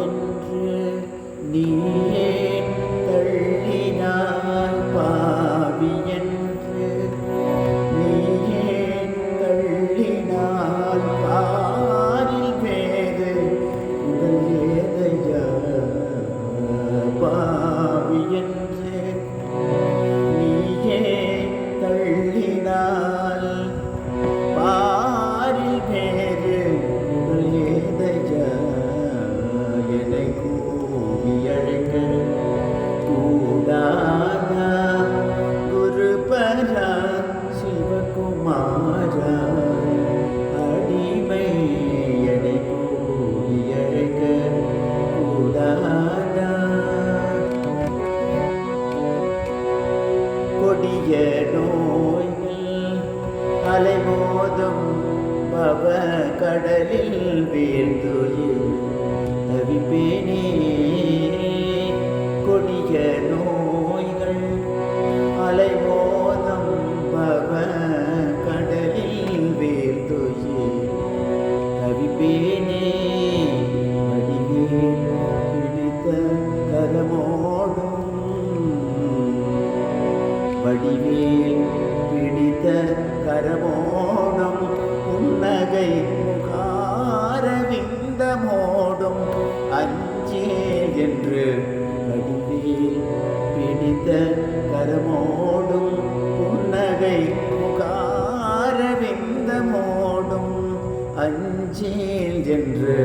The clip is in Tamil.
என்று நீயே தள்ளினாய் பாவி என்று நீயே தள்ளினாய் பாரில் வேறு உடல் ஏதையா பாவி என்று நீயே தள்ளினாய் பாரில் வேறு உடல் ஏதையா என்னை கூவி அழைக்க கூடாதா குருபரா சிவகுமாரா அடிமை என்னை கூவி அழைக்க கூடாதா கொடிய நோய்கள் அலைமோதும் பவ கடலில் வீழ்ந்துயிர் தவிப்பேனே கொடிய நோய்கள் அலைமோதும் பவ கடலில் வீழ்ந்துயிர் தவிப்பேனே வடிவேல் பிடித்த கரமோடும் வடிவேல் பிடித்த கரமோடும் புன்னகை முகாரவிந்தமோடும் அஞ்சே என்று வடிவேல் பிடித்த கரமோடும் புன்னகை முகாரவிந்தமோடும் அஞ்சேல் என்று